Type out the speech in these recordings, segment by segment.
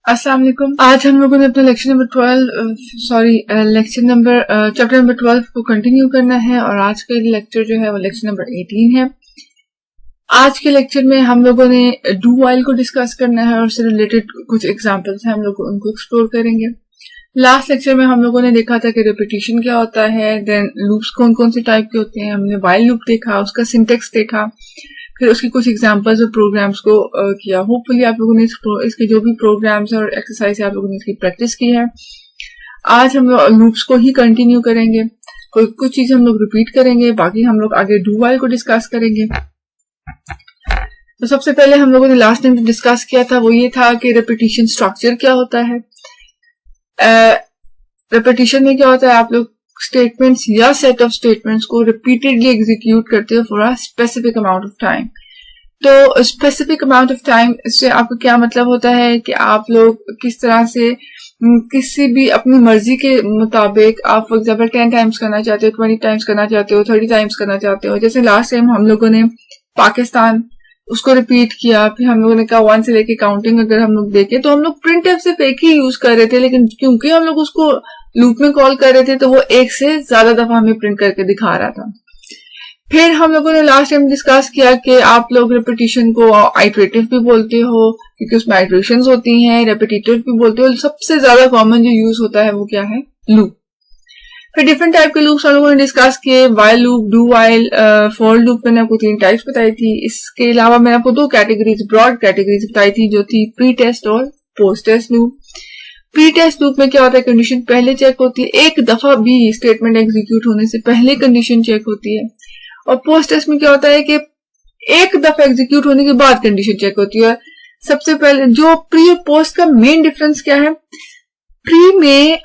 अस्सलाम वालेकुम। आज हम लोगों ने अपना चैप्टर नंबर 12 को कंटिन्यू करना है और आज का लेक्चर जो है वो लेक्चर नंबर 18 है। आज के लेक्चर में हम लोगों ने डू वाइल को डिस्कस करना है और उससे रिलेटेड कुछ एग्जांपल्स हैं, हम लोग उनको एक्सप्लोर करेंगे। लास्ट लेक्चर में हम लोगों ने देखा था कि रिपीटिशन क्या होता है, देन लूप्स कौन कौन से टाइप के होते हैं, हमने वाइल लूप देखा, उसका सिंटेक्स देखा, फिर उसकी कुछ एग्जांपल्स और प्रोग्राम्स को किया। होपफुली आप लोगों ने इसके जो भी प्रोग्राम्स और एक्सरसाइज है आप लोगों ने इसकी प्रैक्टिस की है। आज हम लोग लूप्स को ही कंटिन्यू करेंगे, कुछ चीजें हम लोग रिपीट करेंगे, बाकी हम लोग आगे डू वाइल को डिस्कस करेंगे। तो सबसे पहले हम लोगों ने लास्ट टाइम डिस्कस किया था वो ये था कि रिपीटिशन स्ट्रक्चर क्या होता है। रिपीटिशन में क्या होता है, आप लोग स्टेटमेंट्स या सेट ऑफ स्टेटमेंट्स को रिपीटेडली एग्जीक्यूट करते हो for a specific amount of time. तो स्पेसिफिक अमाउंट ऑफ टाइम से आपको क्या मतलब होता है कि आप लोग किस तरह से किसी भी अपनी मर्जी के मुताबिक आप फॉर एग्जाम्पल 10 टाइम्स करना चाहते हो, 20 टाइम्स करना चाहते हो, 30 टाइम्स करना चाहते हो। जैसे लास्ट टाइम हम लोगों ने पाकिस्तान उसको रिपीट किया, फिर हम लोगों ने कहा 1 से लेके काउंटिंग अगर हम लोग देखें तो हम लोग प्रिंट सिर्फ एक ही यूज कर रहे थे, लेकिन क्योंकि हम लोग उसको लूप में कॉल कर रहे थे तो वो एक से ज्यादा दफा हमें प्रिंट करके दिखा रहा था। फिर हम लोगों ने लास्ट टाइम डिस्कस किया कि आप लोग रिपीटिशन को आइटरेटिव भी बोलते हो क्योंकि उसमें आइटरेशंस होती हैं, रेपिटेटिव भी बोलते हो। सबसे ज्यादा कॉमन जो यूज होता है वो क्या है, लूप। फिर डिफरेंट टाइप के लूप्स हम लोगों ने डिस्कस किए, while loop, do while, for loop. मैंने आपको 3 टाइप्स बताई थी। इसके अलावा मैंने आपको 2 कैटेगरीज, ब्रॉड कैटेगरीज बताई थी जो थी प्री टेस्ट और post test loop. Pre test loop में क्या होता है, कंडीशन पहले चेक होती है, एक दफा भी स्टेटमेंट एग्जीक्यूट होने से पहले कंडीशन चेक होती है। और पोस्ट टेस्ट में क्या होता है कि एक दफा एग्जीक्यूट होने के बाद कंडीशन चेक होती है। सबसे पहले जो प्री और पोस्ट का मेन डिफरेंस क्या है, प्री में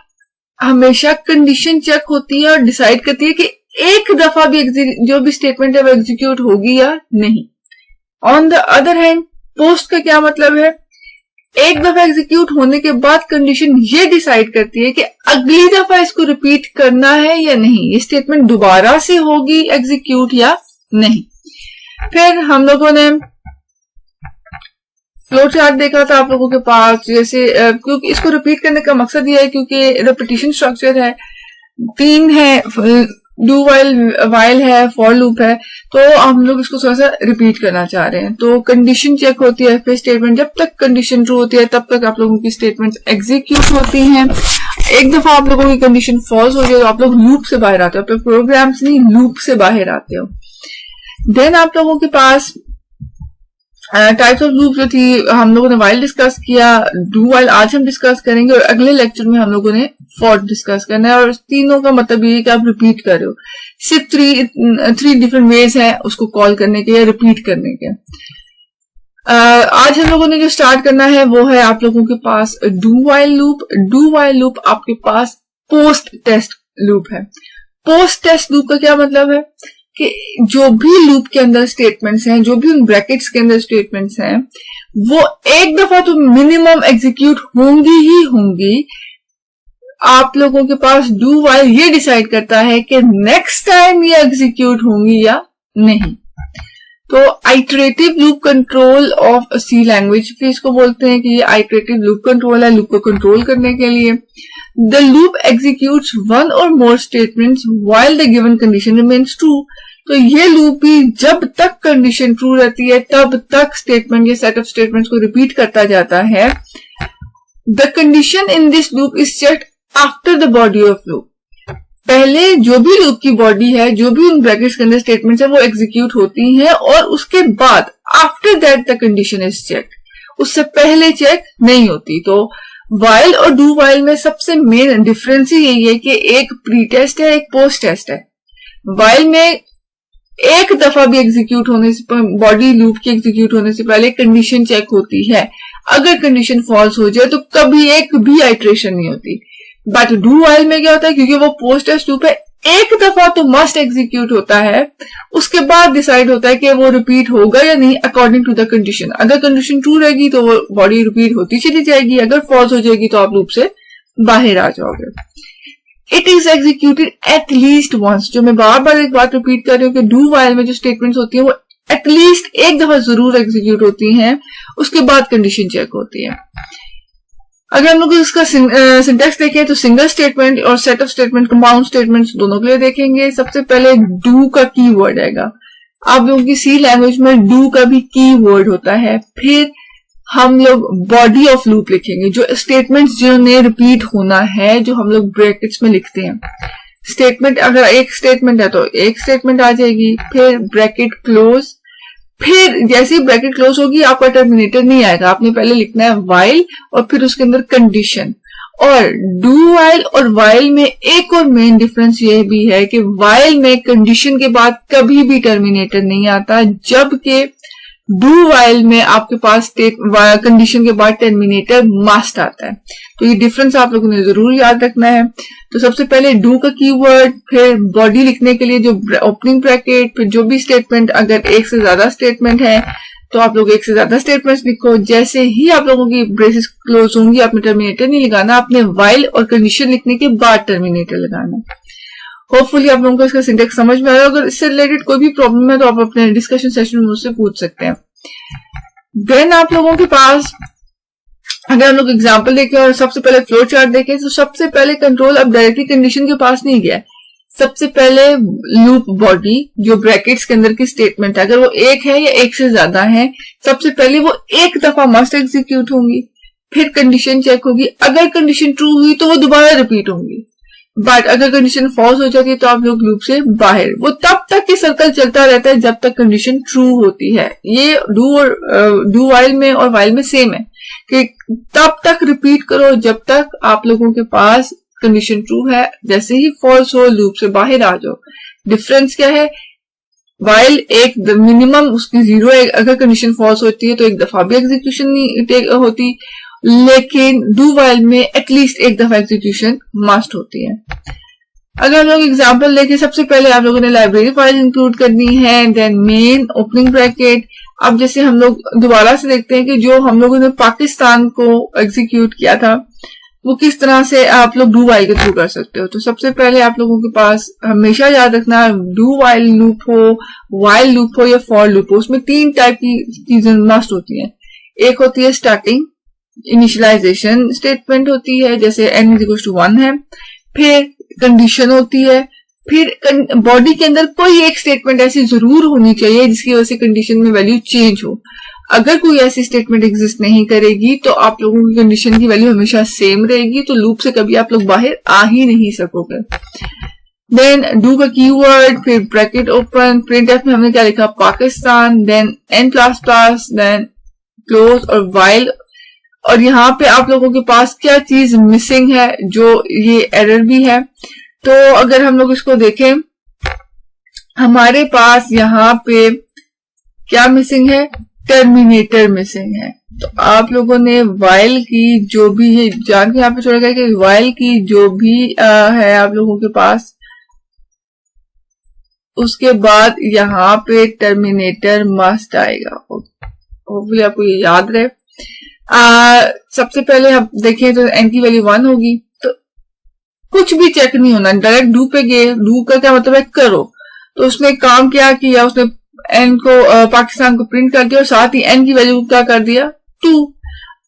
हमेशा कंडीशन चेक होती है और डिसाइड करती है कि एक दफा भी जो भी स्टेटमेंट है वो एग्जीक्यूट होगी या नहीं। On the other hand post का क्या मतलब है, एक दफा एग्जीक्यूट होने के बाद कंडीशन ये डिसाइड करती है कि अगली दफा इसको रिपीट करना है या नहीं, ये स्टेटमेंट दोबारा से होगी एग्जीक्यूट या नहीं। फिर हम लोगों ने फ्लो चार्ट देखा था आप लोगों के पास, जैसे क्योंकि इसको रिपीट करने का मकसद ये है क्योंकि रिपीटिशन स्ट्रक्चर है, 3 है, डू वाइल है, फॉर लूप है, तो हम लोग इसको थोड़ा सा रिपीट करना चाह रहे हैं। तो कंडीशन चेक होती है, फिर स्टेटमेंट, जब तक कंडीशन ट्रू होती है तब तक आप लोगों की स्टेटमेंट एग्जीक्यूट होती हैं। एक दफा आप लोगों की कंडीशन फॉल्स हो जाए तो आप लोग लूप से बाहर आते हो, अपने प्रोग्राम से नहीं लूप से बाहर आते हो। देन आप लोगों के पास टाइप्स ऑफ लूप जो थी, हम लोगों ने वाइल डिस्कस किया, डू वाइल आज हम डिस्कस करेंगे और अगले लेक्चर में हम लोगों ने फॉर डिस्कस करना है। और तीनों का मतलब ये है कि आप रिपीट कर रहे हो, सिर्फ 3 डिफरेंट वेज है उसको कॉल करने के या रिपीट करने के। आज हम लोगों ने जो स्टार्ट करना है वो है आप लोगों के पास do while loop. Do while loop आपके पास पोस्ट टेस्ट लूप है। पोस्ट टेस्ट लूप का क्या मतलब है कि जो भी लूप के अंदर स्टेटमेंट्स हैं, जो भी उन ब्रैकेट्स के अंदर स्टेटमेंट्स हैं, वो एक दफा तो मिनिमम एग्जीक्यूट होंगी ही होंगी। आप लोगों के पास डू वाइल ये डिसाइड करता है कि नेक्स्ट टाइम ये एग्जीक्यूट होंगी या नहीं। तो iterative loop control of C language भी इसको बोलते हैं कि ये आइटरेटिव लूप कंट्रोल है, लूप को कंट्रोल करने के लिए। The loop executes 1 or more statements while the given condition remains true। तो ये लूप भी जब तक कंडीशन ट्रू रहती है तब तक स्टेटमेंट या सेट ऑफ स्टेटमेंट्स को रिपीट करता जाता है। The condition in this loop is checked after the body of loop. पहले जो भी लूप की बॉडी है, जो भी उन ब्रैकेट्स के अंदर स्टेटमेंट्स है वो एग्जीक्यूट होती हैं और उसके बाद after that the condition is checked, उससे पहले चेक नहीं होती। तो वाइल और डू वाइल में सबसे मेन डिफरेंस ही यही है कि एक प्री टेस्ट है, एक पोस्ट टेस्ट है। वाइल में एक दफा भी एग्जीक्यूट होने से, बॉडी लूप के एग्जीक्यूट होने से पहले कंडीशन चेक होती है। अगर कंडीशन फॉल्स हो जाए तो कभी एक भी आइटरेशन नहीं होती। बट डू वाइल में क्या होता है, क्योंकि वो पोस्ट टेस्ट लूप है, एक दफा तो मस्ट एग्जीक्यूट होता है, उसके बाद डिसाइड होता है कि वो रिपीट होगा या नहीं अकॉर्डिंग टू द कंडीशन। अगर कंडीशन ट्रू रहेगी तो वो बॉडी रिपीट होती चली जाएगी, अगर फॉल्स हो जाएगी तो आप लूप से बाहर आ जाओगे। It is executed at least once. जो मैं बार बार एक बात रिपीट कर रही हूँ कि डू वाइल में जो स्टेटमेंट्स होती है वो एटलीस्ट एक दफा जरूर एग्जीक्यूट होती हैं, उसके बाद कंडीशन चेक होती है। अगर हम लोग इसका सिंटेक्स देखें तो सिंगल स्टेटमेंट और set of statement, compound statements दोनों के लिए देखेंगे। सबसे पहले डू का की वर्ड आएगा। आप लोगों की सी लैंग्वेज में डू का भी की वर्ड होता है। फिर हम लोग बॉडी ऑफ लूप लिखेंगे, जो स्टेटमेंट्स जिन्होंने रिपीट होना है, जो हम लोग ब्रैकेट्स में लिखते हैं। स्टेटमेंट अगर एक स्टेटमेंट है तो एक स्टेटमेंट आ जाएगी, फिर ब्रैकेट क्लोज, फिर जैसे ही ब्रैकेट क्लोज होगी आपका टर्मिनेटर नहीं आएगा, आपने पहले लिखना है व्हाइल और फिर उसके अंदर कंडीशन। और डू व्हाइल और व्हाइल में एक और मेन डिफरेंस ये भी है कि व्हाइल में कंडीशन के बाद कभी भी टर्मिनेटर नहीं आता, जबकि डू व्हाइल में आपके पास कंडीशन के बाद टर्मिनेटर मस्ट आता है। तो ये डिफरेंस आप लोगों ने जरूर याद रखना है। तो सबसे पहले डू का कीवर्ड, फिर बॉडी लिखने के लिए जो ओपनिंग ब्रैकेट, फिर जो भी स्टेटमेंट, अगर एक से ज्यादा स्टेटमेंट है तो आप लोग एक से ज्यादा स्टेटमेंट्स लिखो। जैसे ही आप लोगों की ब्रेसेस क्लोज होंगी आपने टर्मिनेटर नहीं लगाना, आपने व्हाइल और कंडीशन लिखने के बाद टर्मिनेटर लगाना। होपफुली आप लोगों को इसका सिंटेक्स समझ में आया। अगर इससे रिलेटेड कोई भी प्रॉब्लम है तो आप अपने डिस्कशन सेशन में मुझसे पूछ सकते हैं। देन आप लोगों के पास अगर हम लोग एग्जाम्पल देखें और सबसे पहले फ्लो चार्ट देखें तो सबसे पहले कंट्रोल अब डायरेक्टली कंडीशन के पास नहीं गया। सबसे पहले लूप बॉडी जो ब्रैकेट्स के अंदर की स्टेटमेंट है, अगर वो एक है या एक से ज्यादा है, सबसे पहले वो एक दफा मस्ट एग्जीक्यूट होंगी, फिर कंडीशन चेक होगी। अगर कंडीशन ट्रू हुई तो वो दोबारा रिपीट होंगी, बट अगर कंडीशन फॉल्स हो जाती है तो आप लोग लूप से बाहर। वो तब तक ये सर्कल चलता रहता है जब तक कंडीशन ट्रू होती है। ये डू व्हाइल में और व्हाइल में सेम है कि तब तक रिपीट करो जब तक आप लोगों के पास कंडीशन ट्रू है। जैसे ही फॉल्स हो लूप से बाहर आ जाओ। डिफरेंस क्या है, व्हाइल एक मिनिमम उसकी 0 है, अगर कंडीशन फॉल्स होती है तो एक दफा भी एग्जीक्यूशन नहीं होती, लेकिन डू व्हाइल में एटलीस्ट एक दफा एग्जीक्यूशन मस्ट होती है। अगर हम लोग एग्जांपल देखें, सबसे पहले आप लोगों ने लाइब्रेरी फाइल इंक्लूड करनी है, देन मेन ओपनिंग ब्रैकेट। अब जैसे हम लोग दोबारा से देखते हैं कि जो हम लोगों ने पाकिस्तान को एग्जीक्यूट किया था वो किस तरह से आप लोग डू व्हाइल के थ्रू कर सकते हो। तो सबसे पहले आप लोगों के पास हमेशा याद रखना, डू व्हाइल लूप हो, व्हाइल लूप हो या फॉर लूप हो, उसमें 3 टाइप की चीजें मस्ट होती हैं। एक होती है स्टार्टिंग इनिशियलाइजेशन स्टेटमेंट होती है, जैसे n = 1 है, फिर कंडीशन होती है, फिर बॉडी के अंदर कोई एक स्टेटमेंट ऐसी जरूर होनी चाहिए जिसकी वजह से कंडीशन में वैल्यू चेंज हो। अगर कोई ऐसी स्टेटमेंट एग्जिस्ट नहीं करेगी तो आप लोगों की कंडीशन की वैल्यू हमेशा सेम रहेगी, तो लूप से कभी आप लोग बाहर आ ही नहीं सकोगे। देन डू का कीवर्ड, फिर ब्रैकेट ओपन, प्रिंटफ में हमने क्या लिखा Pakistan, then n++, then close और व्हाइल। और यहाँ पे आप लोगों के पास क्या चीज मिसिंग है, जो ये एरर भी है। तो अगर हम लोग इसको देखें, हमारे पास यहाँ पे क्या मिसिंग है, टर्मिनेटर मिसिंग है। तो आप लोगों ने व्हाइल की जो भी है, जान के यहाँ पे छोड़ा गया कि व्हाइल की जो भी है आप लोगों के पास, उसके बाद यहाँ पे टर्मिनेटर मस्ट आएगा। होपफुली आपको ये याद रहे। सबसे पहले हम देखें तो n की वैल्यू 1 होगी, तो कुछ भी चेक नहीं होना, डायरेक्ट डू पे गए। डू का क्या मतलब है, करो। तो उसने काम क्या किया, उसने n को पाकिस्तान को प्रिंट कर दिया और साथ ही n की वैल्यू क्या कर दिया, 2।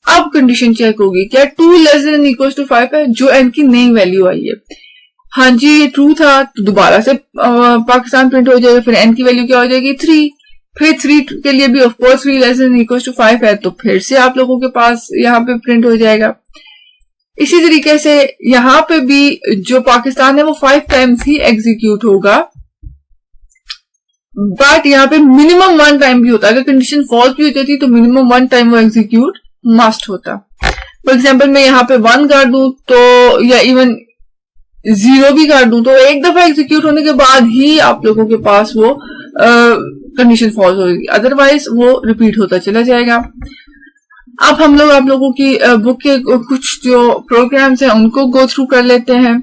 अब कंडीशन चेक होगी, क्या 2 <= 5 है, जो n की नई वैल्यू आई है। हाँ जी ये ट्रू था, तो दोबारा से पाकिस्तान प्रिंट हो जाएगा, फिर n की वैल्यू क्या हो जाएगी, 3। फिर 3 के लिए भी ऑफकोर्स 3 <= 5 है, तो फिर से आप लोगों के पास यहाँ पे प्रिंट हो जाएगा। इसी तरीके से यहाँ पे भी जो पाकिस्तान है वो 5 टाइम्स ही एग्जीक्यूट होगा, बट यहाँ पे मिनिमम 1 टाइम भी होता है। अगर कंडीशन फॉल्स भी हो जाती तो मिनिमम 1 टाइम वो एग्जीक्यूट मस्ट होता। फॉर एग्जाम्पल मैं यहाँ पे 1 कर दूं तो, या इवन 0 भी कर दूं तो एक दफा एग्जीक्यूट होने के बाद ही आप लोगों के पास वो कंडीशन फॉल्स होगी, अदरवाइज वो रिपीट होता चला जाएगा। अब हम लोग आप लोगों की बुक के कुछ जो प्रोग्राम्स हैं उनको गो थ्रू कर लेते हैं।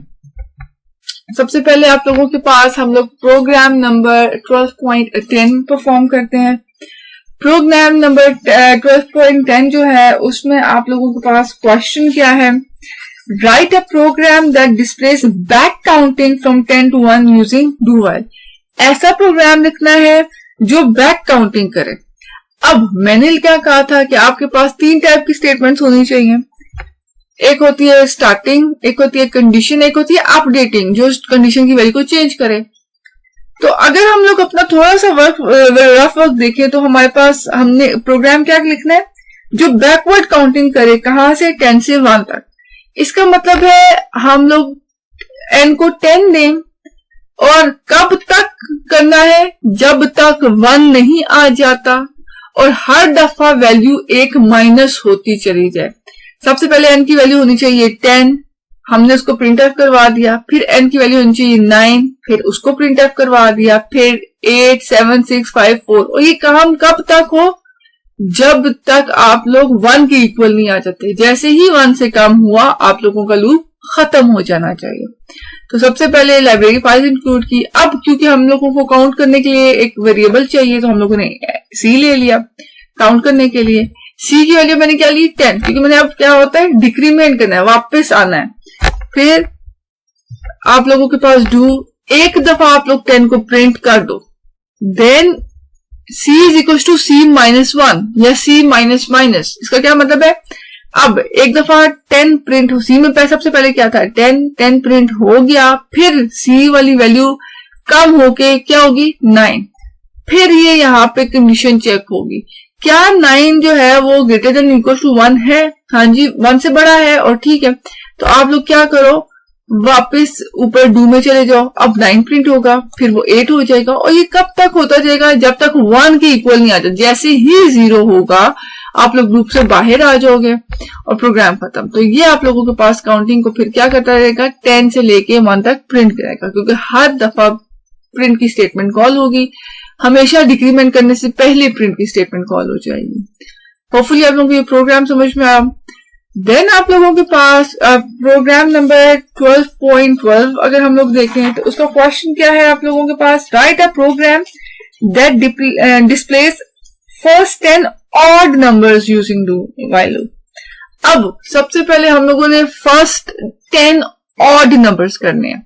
सबसे पहले आप लोगों के पास हम लोग प्रोग्राम नंबर 12.10 परफॉर्म करते हैं। प्रोग्राम नंबर 12.10 जो है उसमें आप लोगों के पास क्वेश्चन क्या है, right a program that displays back counting from 10 to 1 using do while. ऐसा प्रोग्राम लिखना है जो बैक काउंटिंग करे। अब मैंने क्या कहा था कि आपके पास 3 टाइप की स्टेटमेंट्स होनी चाहिए। एक होती है स्टार्टिंग, एक होती है कंडीशन, एक होती है अपडेटिंग, जो कंडीशन की वैल्यू को चेंज करे। तो अगर हम लोग अपना थोड़ा सा रफ वर्क देखें तो हमारे पास हमने प्रोग्राम क्या लिखना है, जो बैकवर्ड काउंटिंग करे, कहां से 10 से 1 तक। इसका मतलब है हम लोग n को 10 दें और कब तक करना है, जब तक 1 नहीं आ जाता और हर दफा वैल्यू 1 माइनस होती चली जाए। सबसे पहले n की वैल्यू होनी चाहिए 10, हमने उसको प्रिंट आउट करवा दिया। फिर n की वैल्यू होनी चाहिए 9, फिर उसको प्रिंट आउट करवा दिया। फिर 8, 7, 6, 5, 4। और ये काम कब तक हो, जब तक आप लोग 1 के इक्वल नहीं आ जाते। जैसे ही 1 से कम हुआ आप लोगों का लूप खत्म हो जाना चाहिए। तो सबसे पहले लाइब्रेरी फाइल इंक्लूड की। अब क्योंकि हम लोगों को काउंट करने के लिए एक वेरिएबल चाहिए तो हम लोगों ने सी ले लिया काउंट करने के लिए। सी की वैल्यू मैंने क्या ली 10, क्योंकि मैंने अब क्या होता है डिक्रीमेंट करना है, वापस आना है। फिर आप लोगों के पास डू, एक दफा आप लोग 10 को प्रिंट कर दो, then c is equal to c minus 1 या c माइनस माइनस। इसका क्या मतलब है, अब एक दफा 10 प्रिंट हो, c में सबसे पहले क्या था 10 प्रिंट हो गया, फिर c वाली वैल्यू कम होके क्या होगी 9। फिर ये यहाँ पे कंडीशन चेक होगी, क्या 9 जो है वो ग्रेटर देन इक्वल टू 1 है। हाँ जी 1 से बड़ा है और ठीक है। तो आप लोग क्या करो, वापस ऊपर डू में चले जाओ। अब 9 प्रिंट होगा, फिर वो 8 हो जाएगा और ये कब तक होता जाएगा, जब तक 1 के इक्वल नहीं आ जाता। जैसे ही 0 होगा आप लोग लूप से बाहर आ जाओगे और प्रोग्राम खत्म। तो ये आप लोगों के पास काउंटिंग को फिर क्या करता रहेगा, 10 से लेके 1 तक प्रिंट करेगा, क्योंकि हर दफा प्रिंट की स्टेटमेंट कॉल होगी। हमेशा डिक्रीमेंट करने से पहले प्रिंट की स्टेटमेंट कॉल हो जाएगी। होपफुली आप लोगों को ये प्रोग्राम समझ में आया। देन आप लोगों के पास प्रोग्राम नंबर 12.12 अगर हम लोग देखें तो उसका क्वेश्चन क्या है आप लोगों के पास, write a program that displays first 10 odd numbers using do while loop. अब सबसे पहले हम लोगों ने फर्स्ट 10 ऑड नंबर्स करने हैं।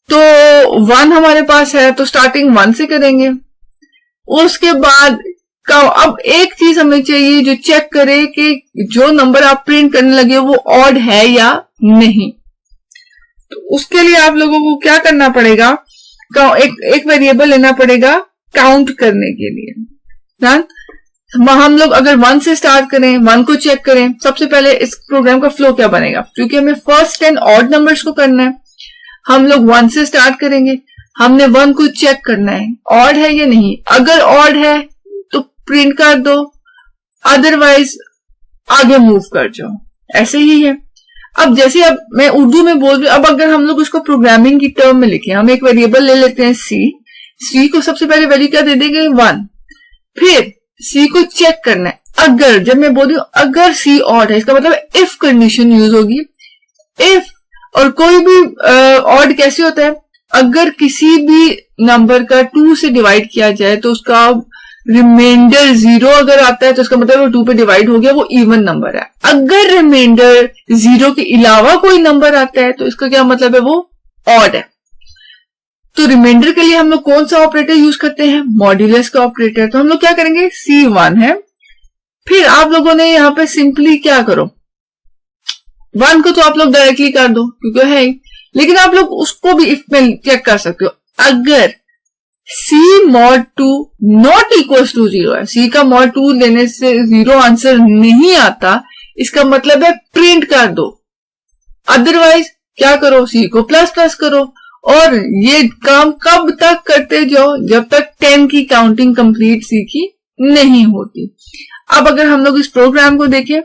तो 1 हमारे पास है तो स्टार्टिंग 1 से करेंगे। उसके बाद अब एक चीज हमें चाहिए जो चेक करे कि जो नंबर आप प्रिंट करने लगे वो ऑड है या नहीं। तो उसके लिए आप लोगों को क्या करना पड़ेगा, एक वेरिएबल लेना पड़ेगा काउंट करने के लिए। हम लोग अगर 1 से स्टार्ट करें, 1 को चेक करें, सबसे पहले इस प्रोग्राम का फ्लो क्या बनेगा, क्योंकि हमें फर्स्ट 10 ऑड नंबर्स को करना है। हम लोग 1 से स्टार्ट करेंगे, हमने 1 को चेक करना है ऑड है या नहीं। अगर ऑड है तो प्रिंट कर दो, अदरवाइज आगे मूव कर जाओ। ऐसे ही है। अब जैसे अब मैं उर्दू में बोल रही हूं, अब अगर हम लोग उसको प्रोग्रामिंग की टर्म में लिखें, हम एक वेरिएबल ले लेते हैं सी को सबसे पहले वैल्यू क्या दे देंगे 1। फिर सी को चेक करना है, अगर, जब मैं बोल रही हूं अगर सी ऑड है, इसका मतलब इफ कंडीशन यूज होगी। इफ, और कोई भी ऑड कैसे होता है, अगर किसी भी नंबर का 2 से डिवाइड किया जाए तो उसका रिमाइंडर 0 अगर आता है तो इसका मतलब वो 2 पे डिवाइड हो गया, वो इवन नंबर है। अगर रिमाइंडर 0 के अलावा कोई नंबर आता है तो इसका क्या मतलब है, वो ऑड है। तो रिमाइंडर के लिए हम लोग कौन सा ऑपरेटर यूज करते हैं, मॉड्यूलस का ऑपरेटर। तो हम लोग क्या करेंगे, C1 है। फिर आप लोगों ने यहां पे सिंपली क्या करो, 1 को तो आप लोग डायरेक्टली कर दो क्योंकि है, लेकिन आप लोग उसको भी इफ में चेक कर सकते हो। अगर C mod 2 not equal to 0 है, C का mod 2 लेने से 0 आंसर नहीं आता, इसका मतलब है प्रिंट कर दो। अदरवाइज क्या करो, C को प्लस प्लस करो। और ये काम कब तक करते जाओ, जब तक 10 की काउंटिंग कंप्लीट C की नहीं होती। अब अगर हम लोग इस प्रोग्राम को देखें,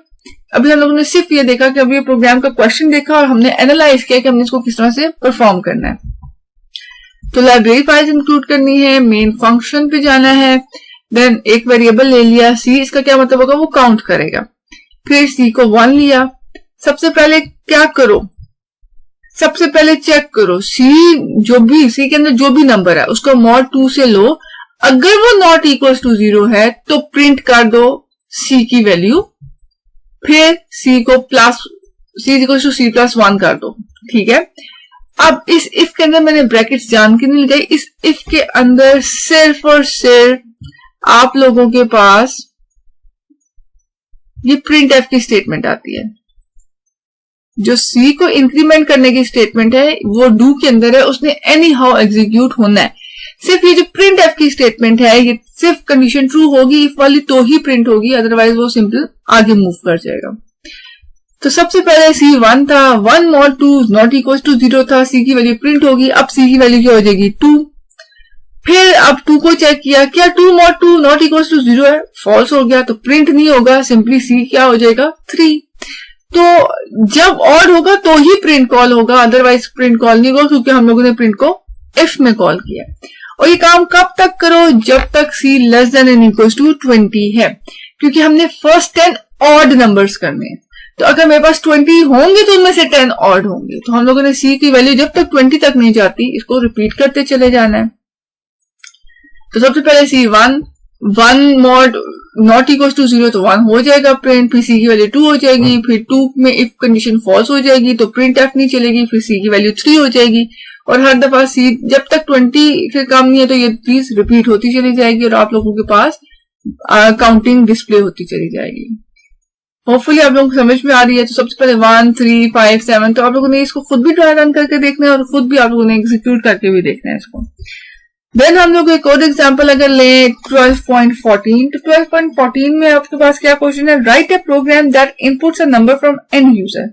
अभी हम लोगों ने सिर्फ ये देखा कि अभी ये प्रोग्राम का क्वेश्चन देखा और हमने एनालाइज किया कि हमने इसको किस तरह से परफॉर्म करना है। तो लाइब्रेरी फाइल्स इंक्लूड करनी है, मेन फंक्शन पे जाना है, देन एक वेरिएबल ले लिया C, इसका क्या मतलब होगा, वो काउंट करेगा। फिर C को 1 लिया। सबसे पहले क्या करो, सबसे पहले चेक करो C के अंदर जो भी नंबर है उसको mod 2 से लो। अगर वो नॉट इक्वल टू 0 है तो प्रिंट कर दो C की वैल्यू। फिर C को प्लस C+1 कर दो, ठीक है। अब इस इफ के अंदर मैंने ब्रैकेट्स जान के नहीं लगाई, इस इफ के अंदर सिर्फ और सिर्फ आप लोगों के पास ये प्रिंट एफ की स्टेटमेंट आती है। जो सी को इंक्रीमेंट करने की स्टेटमेंट है वो डू के अंदर है, उसने एनी हाउ एग्जीक्यूट होना है। सिर्फ ये जो प्रिंट एफ की स्टेटमेंट है ये सिर्फ कंडीशन ट्रू होगी इफ वाली तो ही प्रिंट होगी, अदरवाइज वो सिंपल आगे मूव कर जाएगा। तो सबसे पहले सी 1 था, 1 mod 2 नॉट इक्वल टू 0 था, सी की वैल्यू प्रिंट होगी। अब सी की वैल्यू क्या हो जाएगी 2। फिर अब 2 को चेक किया, क्या 2 mod 2 नॉट इक्वल टू 0 है, फॉल्स हो गया तो प्रिंट नहीं होगा, सिंपली सी क्या हो जाएगा 3। तो जब ऑड होगा तो ही प्रिंट कॉल होगा, अदरवाइज प्रिंट कॉल नहीं होगा, क्योंकि हम लोगों ने प्रिंट को इफ में कॉल किया। और ये काम कब तक करो, जब तक C less than N equal to 20 है, क्योंकि हमने फर्स्ट 10 ऑड नंबर्स करने हैं। तो अगर मेरे पास 20 होंगे तो उनमें से 10 ऑड होंगे। तो हम लोगों ने सी की वैल्यू जब तक 20 तक नहीं जाती इसको रिपीट करते चले जाना है। तो सबसे पहले सी 1 mod नॉट इक्वल टू 0 तो 1 हो जाएगा प्रिंट, फिर सी की वैल्यू 2 हो जाएगी, फिर 2 में इफ कंडीशन फॉल्स हो जाएगी तो प्रिंट एफ नहीं चलेगी, फिर सी की वैल्यू 3 हो जाएगी। और हर दफा सी जब तक 20 से कम नहीं है तो ये चीज रिपीट होती चली जाएगी और आप लोगों के पास काउंटिंग डिस्प्ले होती चली जाएगी। होपफुली आप लोगों को समझ में आ रही है। तो सबसे पहले 1 3 5 7, तो आप लोगों ने इसको खुद भी ट्राई रन करके देखना है और खुद भी आप लोगों ने एग्जीक्यूट करके भी देखना है इसको। देन हम लोग एक और एग्जांपल अगर लें 12.14, तो 12.14 में आपके पास क्या क्वेश्चन है, right a program that inputs a number from an user.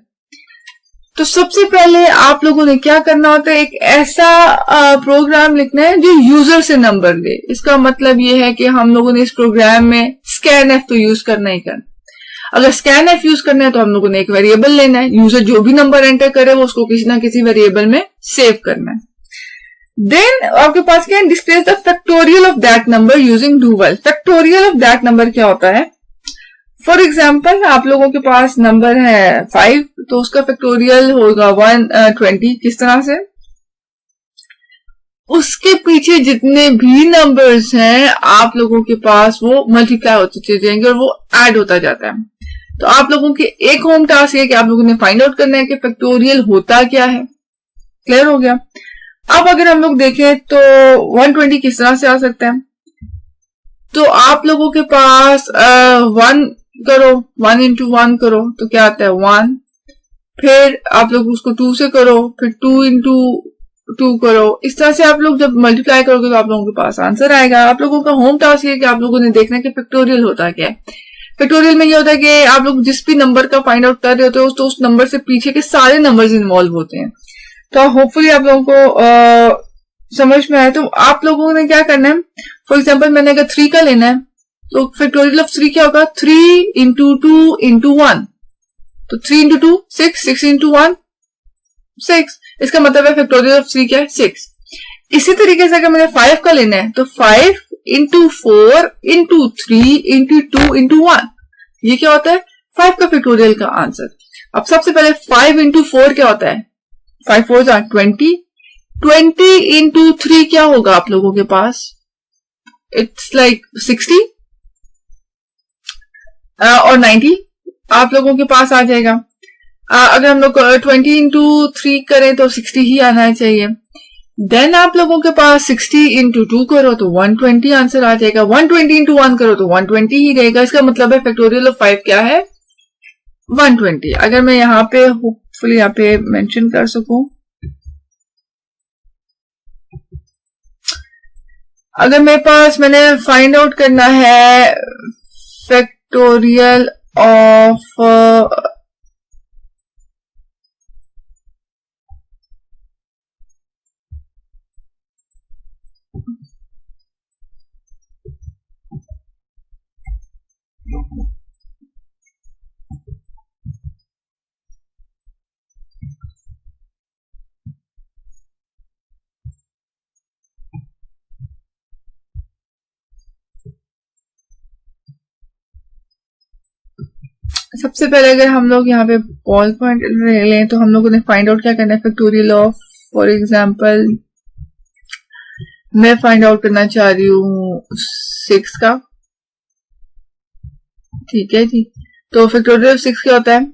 तो सबसे पहले आप लोगों ने क्या करना होता है, एक ऐसा प्रोग्राम लिखना है जो यूजर से नंबर ले। इसका मतलब ये है कि हम लोगों ने इस प्रोग्राम में स्कैन एफ तो यूज करना ही करना। अगर स्कैन एफ यूज करना है तो हम लोगों ने एक वेरिएबल लेना है, यूजर जो भी नंबर एंटर करे वो उसको किसी ना किसी वेरिएबल में सेव करना है। देन आपके पास क्या है, displace the factorial of that number using do while. Factorial of that number क्या होता है, फॉर एग्जाम्पल आप लोगों के पास नंबर है 5 तो उसका फैक्टोरियल होगा 120। किस तरह से, उसके पीछे जितने भी नंबर्स हैं आप लोगों के पास वो मल्टीप्लाई होते चले जाएंगे और वो ऐड होता जाता है। तो आप लोगों के एक होम टास्क है कि आप लोगों ने फाइंड आउट करना है कि फैक्टोरियल होता क्या है। क्लियर हो गया। अब अगर हम लोग देखें तो 120 किस तरह से आ सकता है, तो आप लोगों के पास 1 करो, 1 into 1 करो तो क्या आता है 1, फिर आप लोग उसको 2 से करो, फिर 2 into 2 करो। इस तरह से आप लोग जब मल्टीप्लाई करोगे तो आप लोगों के पास आंसर आएगा। आप लोगों का होम टास्क है कि आप लोगों ने देखना है कि फैक्टोरियल होता क्या है। फैक्टोरियल में ये होता है कि आप लोग जिस भी नंबर का फाइंड आउट कर रहे होते हो तो उस नंबर से पीछे के सारे नंबर्स इन्वॉल्व होते हैं। तो होपफुली आप लोगों को समझ में आए। तो आप लोगों ने क्या करना है, फॉर एग्जाम्पल मैंने अगर 3 का लेना है तो फैक्टोरियल ऑफ 3 क्या होगा, 3 into 2 into 1, तो 3 into 2 6, 6 into 1 6। इसका मतलब है फैक्टोरियल ऑफ 3 क्या है 6। इसी तरीके से अगर मैंने 5 का लेना है तो 5 into 4 into 3 into 2 into 1, ये क्या होता है 5 का फैक्टोरियल का आंसर। अब सबसे पहले 5 into 4 क्या होता है, 5 4 are 20, 20 into 3 क्या होगा आप लोगों के पास, इट्स लाइक 60 और 90 आप लोगों के पास आ जाएगा। अगर हम लोग 20 into 3 करें तो 60 ही आना चाहिए। देन आप लोगों के पास 60 into 2 करो तो 120 आंसर आ जाएगा। 120 into 1 करो तो 120 ही रहेगा। इसका मतलब है फैक्टोरियल ऑफ 5 क्या है 120। अगर मैं यहाँ पे होपफुली यहाँ पे मेंशन कर सकूं, अगर मेरे पास मैंने फाइंड आउट करना है फैक्टोरियल ऑफ सबसे पहले अगर हम लोग यहाँ पे बॉल पॉइंट लें तो हम लोगों ने फाइंड आउट क्या करना है फैक्टोरियल ऑफ, फॉर एग्जांपल मैं फाइंड आउट करना चाह रही हूँ 6 का, ठीक है जी। तो फैक्टोरियल ऑफ 6 क्या होता है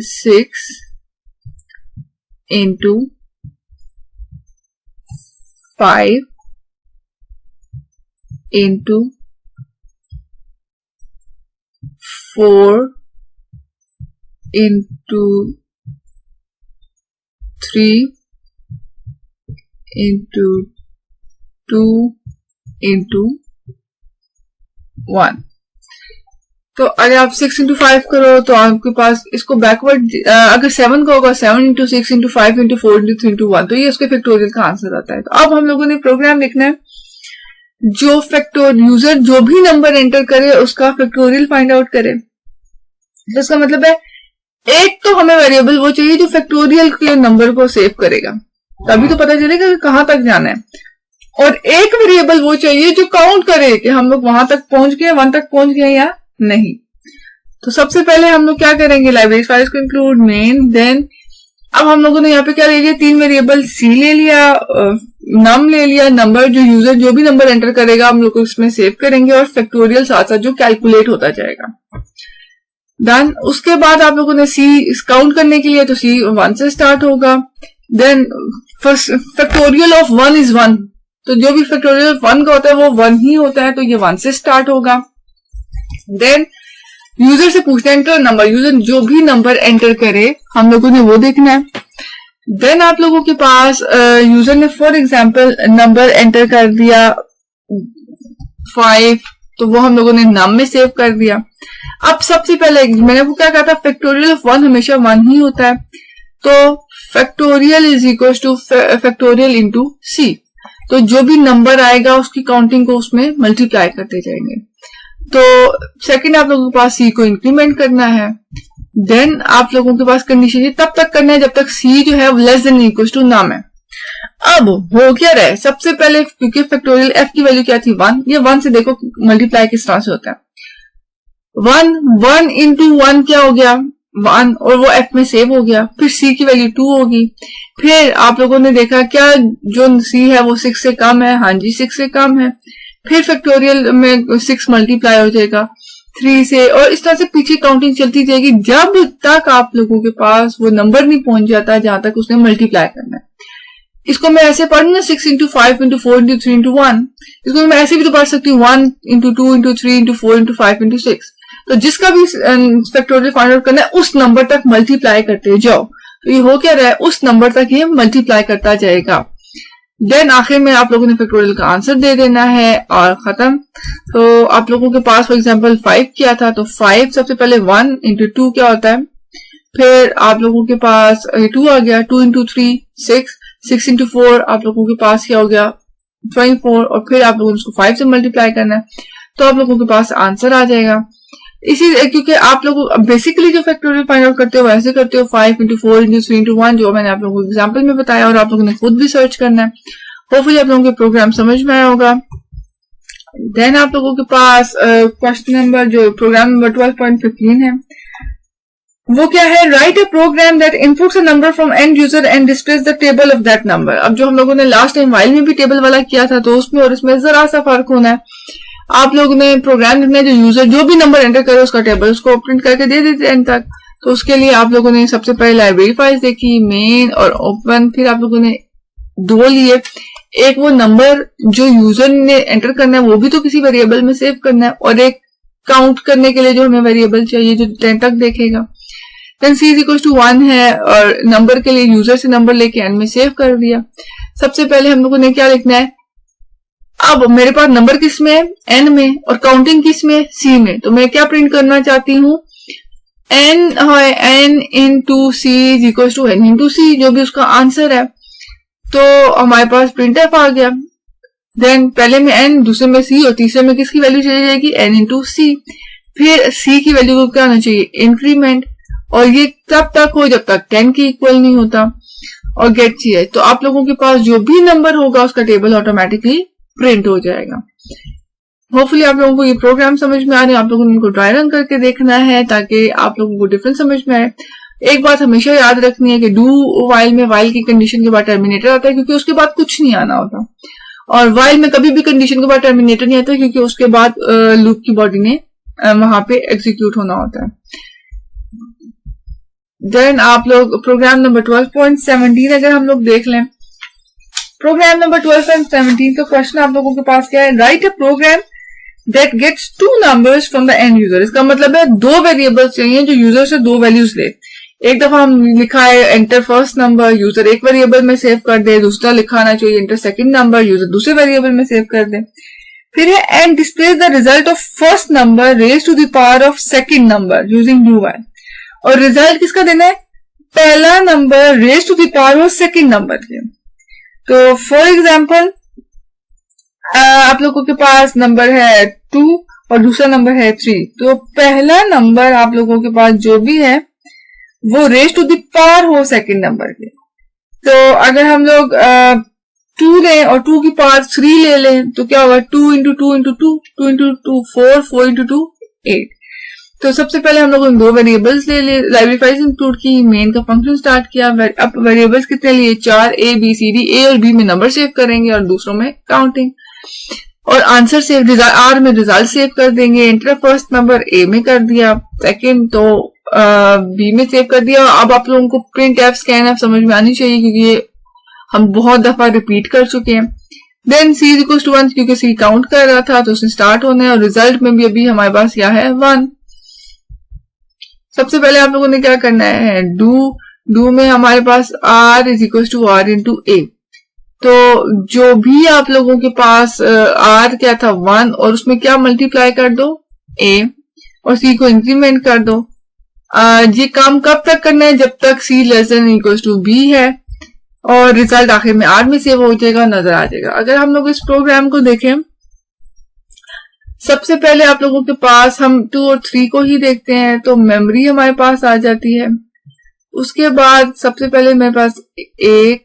6 into 5 into 4 into 3 into 2 into 1। तो अगर आप 6 into 5 करो तो आपके पास इसको बैकवर्ड अगर 7 का होगा 7 into 6 into 5 into 4 into 3 into 1, तो ये उसके फैक्टोरियल का आंसर आता है। तो अब हम लोगों ने प्रोग्राम लिखना है जो यूजर जो भी नंबर एंटर करे उसका फैक्टोरियल फाइंड आउट करे। तो इसका मतलब है एक तो हमें वेरिएबल वो चाहिए जो फैक्टोरियल के नंबर को सेव करेगा, तभी तो पता चलेगा कि कहां तक जाना है, और एक वेरिएबल वो चाहिए जो काउंट करे कि हम लोग वहां तक पहुंच गए, 1 तक पहुंच गए या नहीं। तो सबसे पहले हम लोग क्या करेंगे, लाइब्रेरी फाइल्स को इंक्लूड मेन, देन अब हम लोगों ने यहाँ पे क्या ले लिया, 3 वेरिएबल, सी ले लिया, नम ले लिया, नंबर जो यूजर जो भी नंबर एंटर करेगा हम लोग इसमें सेव करेंगे, और फैक्टोरियल साथ साथ जो कैलकुलेट होता जाएगा। डन। उसके बाद आप लोगों ने सी काउंट करने के लिए, तो सी 1 से स्टार्ट होगा। Then first factorial of 1 is 1, तो जो भी फैक्टोरियल 1 का होता है वो 1 ही होता है, तो ये 1 से स्टार्ट होगा। देन यूजर से पूछना है एंटर नंबर, यूजर जो भी नंबर एंटर करे हम लोगों ने वो देखना है। देन आप लोगों के पास यूजर ने फॉर एग्जांपल नंबर एंटर कर दिया 5, तो वो हम लोगों ने नम में सेव कर दिया। अब सबसे पहले मैंने वो क्या कहा था, फैक्टोरियल ऑफ 1 हमेशा 1 ही होता है, तो factorial is equal to factorial into C, तो जो भी नंबर आएगा उसकी काउंटिंग को उसमें मल्टीप्लाई करते जाएंगे। तो सेकंड आप लोगों के पास सी को इंक्रीमेंट करना है। देन आप लोगों के पास कंडीशन ये तब तक करना है जब तक सी जो है लेस देन इक्वल टू नम है। अब हो क्या रहा है, सबसे पहले क्योंकि फैक्टोरियल एफ की वैल्यू क्या थी 1, ये 1 से देखो मल्टीप्लाई किस तरह से होता है, 1 into 1 क्या हो गया 1, और वो एफ में सेव हो गया। फिर सी की वैल्यू 2 होगी। फिर आप लोगों ने देखा क्या जो सी है वो 6 से कम है, हाँ जी 6 से कम है। फिर फैक्टोरियल में 6 मल्टीप्लाई हो जाएगा 3 से, और इस तरह से पीछे काउंटिंग चलती जाएगी जब तक आप लोगों के पास वो नंबर नहीं पहुंच जाता जहां तक उसने मल्टीप्लाई करना है। इसको मैं ऐसे पढ़ ना 6 into 5 into 4 into 3 into 1, इसको मैं ऐसे भी तो पढ़ सकती हूँ 1 into 2 into 3 into 4 into 5 into 6। तो जिसका भी फैक्टोरियल फाइंड आउट करना है उस नंबर तक मल्टीप्लाई करते जाओ, तो ये हो क्या रहा है उस नंबर तक ये मल्टीप्लाई करता जाएगा। देन आखिर में आप लोगों ने फैक्टोरियल का आंसर दे देना है और खत्म। तो आप लोगों के पास फॉर एग्जांपल 5 किया था, तो 5 सबसे पहले 1 into 2 क्या होता है, फिर आप लोगों के पास 2 आ गया, 2 into 3 6 into 4 आप लोगों के पास क्या हो गया 24, और फिर आप लोगों ने उसको 5 से मल्टीप्लाई करना है, तो आप लोगों के पास आंसर आ जाएगा। इसी क्योंकि आप लोग बेसिकली जो फैक्टोरियल फाइंड आउट करते हो वैसे करते हो 5 into 4 into 3 into 1, जो मैंने आप लोगों को एग्जांपल में बताया, और आप लोगों ने खुद भी सर्च करना है। होपफुली आप लोगों के प्रोग्राम समझ में आया होगा। देन आप लोगों के पास क्वेश्चन नंबर जो प्रोग्राम नंबर 12.15 है वो क्या है, right a program that inputs a number from end user and displays the table of that number. अब जो हम लोगों ने लास्ट टाइम वाइल में भी टेबल वाला किया था, तो उसमें और इसमें जरा सा फर्क होना है। आप लोगों ने प्रोग्राम लिखना है जो यूजर जो भी नंबर एंटर करे उसका टेबल उसको प्रिंट करके दे देते एंड तक। तो उसके लिए आप लोगों ने सबसे पहले लाइब्रेरी फाइल्स देखी, मेन और ओपन, फिर आप लोगों ने 2 लिए, एक वो नंबर जो यूजर ने एंटर करना है वो भी तो किसी वेरिएबल में सेव करना है, और एक काउंट करने के लिए जो हमें वेरिएबल चाहिए जो 10 तक देखेगा। Then C is equal to 1 है, और नंबर के लिए यूजर से नंबर लेके एन में सेव कर दिया। सबसे पहले हम लोगों ने क्या लिखना है, अब मेरे पास नंबर किस में है एन में, और काउंटिंग किस में सी में, तो मैं क्या प्रिंट करना चाहती हूँ N into C is equal to N into C, जो भी उसका आंसर है। तो हमारे पास प्रिंट एफ आ गया। देन पहले में एन, दूसरे में सी, और तीसरे में किसकी वैल्यू चली जाएगी एन इंटू सी। फिर सी की वैल्यू को क्या होना चाहिए इंक्रीमेंट, और ये तब तक हो जब तक 10 के इक्वल नहीं होता, और गेट चाहिए। तो आप लोगों के पास जो भी नंबर होगा उसका टेबल ऑटोमेटिकली प्रिंट हो जाएगा। होपफुली आप लोगों को ये प्रोग्राम समझ में आ रहे हैं। आप लोगों ने इनको ड्राई रन करके देखना है ताकि आप लोगों को डिफरेंस समझ में आए। एक बात हमेशा याद रखनी है कि डू वाइल में वाइल की कंडीशन के बाद टर्मिनेटर आता है, क्योंकि उसके बाद कुछ नहीं आना होता, और वाइल में कभी भी कंडीशन के बाद टर्मिनेटर नहीं आता, क्योंकि उसके बाद लूप की बॉडी ने वहां पे एग्जीक्यूट होना होता है। देन आप लोग प्रोग्राम नंबर 12.17 अगर हम लोग देख लें, प्रोग्राम नंबर 12.17 का क्वेश्चन आप लोगों के पास क्या है, right a program that gets two numbers from the end user। इसका मतलब है दो वेरिएबल्स चाहिए जो यूजर से दो वैल्यूज ले। एक दफा हम लिखा है एंटर फर्स्ट नंबर, यूजर एक वेरिएबल में सेव कर दे, दूसरा लिखा आना चाहिए एंटर सेकंड नंबर, यूजर दूसरे वेरिएबल में सेव कर दे। फिर है and displays the result of first number raise to the power of second number using do while. और रिजल्ट किसका देना है? पहला number raise to the power of second number के। तो फॉर एग्जाम्पल आप लोगों के पास नंबर है 2 और दूसरा नंबर है 3, तो पहला नंबर आप लोगों के पास जो भी है वो रेज टू द पावर हो सेकंड नंबर के। तो अगर हम लोग 2 लें और 2 की पावर 3 ले लें तो क्या होगा? 2 इंटू 2 इंटू 2, 2 इंटू 2 4, 4 इंटू 2 8। तो सबसे पहले हम लोगों ने दो वेरिएबल्स ले लिए, लाइब्रेरी फाइल्स इंक्लूड की, मेन का फंक्शन स्टार्ट किया। अब वेरिएबल्स कितने लिए? 4, A B C D। A और B में नंबर सेव करेंगे और दूसरों में काउंटिंग। और आंसर सेव आर में रिजल्ट सेव कर देंगे। एंटर फर्स्ट नंबर A में कर दिया, सेकंड तो B में सेव कर दिया। अब आप लोगों को प्रिंट एफ स्कैन एफ समझ में आनी चाहिए क्योंकि ये हम बहुत दफा रिपीट कर चुके हैं। देन C इक्वल्स टू 1 क्योंकि C काउंट कर रहा था तो उसने स्टार्ट होना है। और रिजल्ट में भी अभी हमारे पास क्या है? 1। सबसे पहले आप लोगों ने क्या करना है? डू में हमारे पास R is equal to R into A। तो जो भी आप लोगों के पास R क्या था? 1, और उसमें क्या मल्टीप्लाई कर दो? A, और C को इंक्रीमेंट कर दो। ये काम कब तक करना है? जब तक C less than equal to B है, और रिजल्ट आखिर में R में सेव हो जाएगा, नजर आ जाएगा। अगर हम लोग इस प्रोग्राम को देखें, सबसे पहले आप लोगों के पास हम 2 और 3 को ही देखते हैं तो मेमोरी हमारे पास आ जाती है। उसके बाद सबसे पहले मेरे पास एक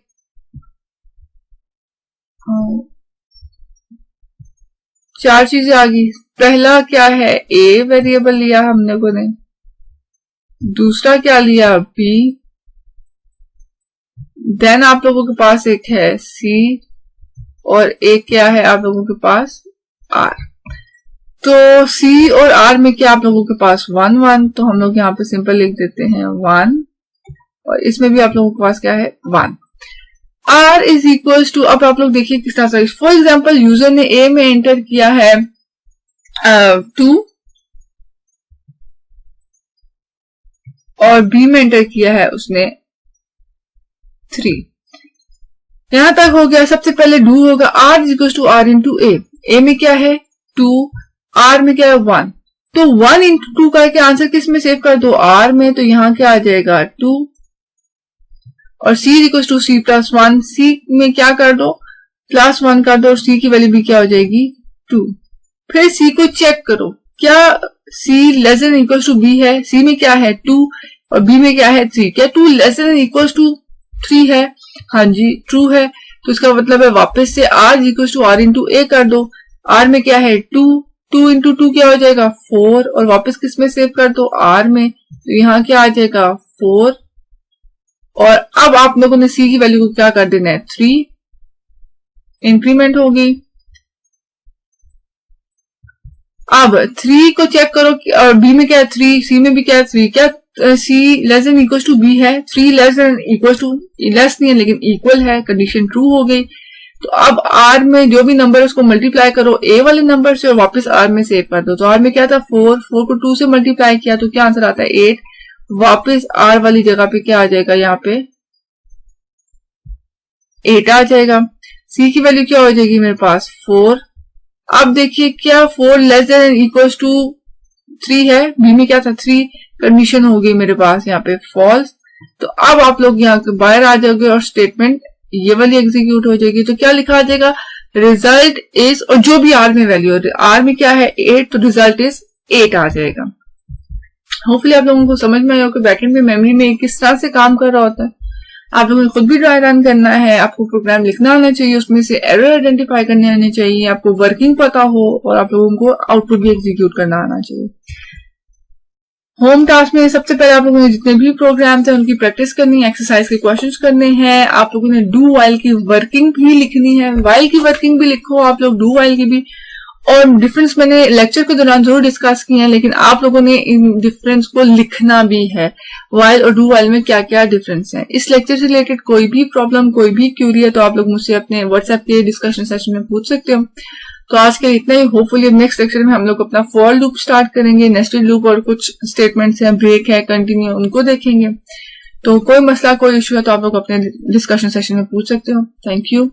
4 चीजें आ गई। पहला क्या है? A वेरिएबल लिया हम लोगों ने, दूसरा क्या लिया? B, देन आप लोगों के पास एक है C, और एक क्या है आप लोगों के पास? R। तो C और R में क्या आप लोगों के पास? 1 1, तो हम लोग यहाँ पे सिंपल लिख देते हैं 1, और इसमें भी आप लोगों के पास क्या है? 1। R इज इक्वल्स टू, अब आप लोग देखिए किस तरह से, फॉर एग्जाम्पल यूजर ने A में एंटर किया है 2 और B में एंटर किया है उसने 3। यहां तक हो गया। सबसे पहले डू होगा R is equals to R into A में क्या है? 2, R में क्या है? 1। तो 1 इंटू 2 करके आंसर किस में सेव कर दो? R में। तो यहां क्या आ जाएगा? 2, और C equal to C plus 1। C में क्या कर दो? प्लस 1 कर दो, और C की वैल्यू भी क्या हो जाएगी? 2। फिर C को चेक करो, क्या C less than equal to B है? C में क्या है? 2, और B में क्या है? 3। क्या 2 लेस देन इक्वल टू 3 है? हाँ जी, ट्रू है। तो इसका मतलब है वापस से R equal to R into A कर दो। R में क्या है? 2, 2 इंटू 2 क्या हो जाएगा? 4, और वापस किस में सेव कर दो? R में। तो यहाँ क्या आ जाएगा? 4, और अब आप लोगों ने C की वैल्यू को क्या कर देना है? 3, इंक्रीमेंट होगी। अब 3 को चेक करो, और B में क्या है? 3, C में भी क्या है? 3। क्या C less than equal to B है? 3 less than equal to, less नहीं है लेकिन इक्वल है, कंडीशन ट्रू हो गई। तो अब R में जो भी नंबर है उसको मल्टीप्लाई करो A वाले नंबर से और वापस R में सेव कर दो। तो R में क्या था? 4 को 2 से मल्टीप्लाई किया तो क्या आंसर आता है? 8। वापस R वाली जगह पे क्या आ जाएगा? यहाँ पे 8 आ जाएगा। C की वैल्यू क्या हो जाएगी मेरे पास? 4। अब देखिए क्या 4 लेस देन इक्वल टू 3 है? B में क्या था? 3। कंडीशन हो गई मेरे पास यहाँ पे फॉल्स। तो अब आप लोग यहाँ के बाहर आ जाओगे और स्टेटमेंट ये वाली एग्जीक्यूट हो जाएगी। तो क्या लिखा आ जाएगा? रिजल्ट इज, और जो भी R में वैल्यू है, R में क्या है? 8, तो रिजल्ट इज 8 आ जाएगा। होपफुली आप लोगों को समझ में आया हो कि बैकएंड में मेमोरी में किस तरह से काम कर रहा होता है। आप लोगों ने खुद भी ड्राई रन करना है, आपको प्रोग्राम लिखना आना चाहिए, उसमें से एरर आइडेंटिफाई करने आने चाहिए, आपको वर्किंग पता हो, और आप लोगों को आउटपुट भी एग्जीक्यूट करना आना चाहिए। होम टास्क में सबसे पहले आप लोगों ने जितने भी प्रोग्राम्स हैं उनकी प्रैक्टिस करनी है, एक्सरसाइज के क्वेश्चंस करने हैं। आप लोगों ने डू वाइल की वर्किंग भी लिखनी है, वाइल की वर्किंग भी लिखो आप लोग, डू वाइल की भी। और डिफरेंस मैंने लेक्चर के दौरान जरूर डिस्कस किए हैं, लेकिन आप लोगों ने इन डिफरेंस को लिखना भी है, वाइल और डू वाइल में क्या क्या डिफरेंस है। इस लेक्चर से रिलेटेड कोई भी प्रॉब्लम, कोई भी क्यूरी है तो आप लोग मुझसे अपने व्हाट्सएप के डिस्कशन सेशन में पूछ सकते हो। तो आज के लिए इतना ही। होपफुली नेक्स्ट लेक्चर में हम लोग अपना फॉर लूप स्टार्ट करेंगे, नेस्टेड लूप और कुछ स्टेटमेंट्स हैं, ब्रेक है, कंटिन्यू, उनको देखेंगे। तो कोई मसला, कोई इश्यू है तो आप लोग अपने डिस्कशन सेशन में पूछ सकते हो। Thank you.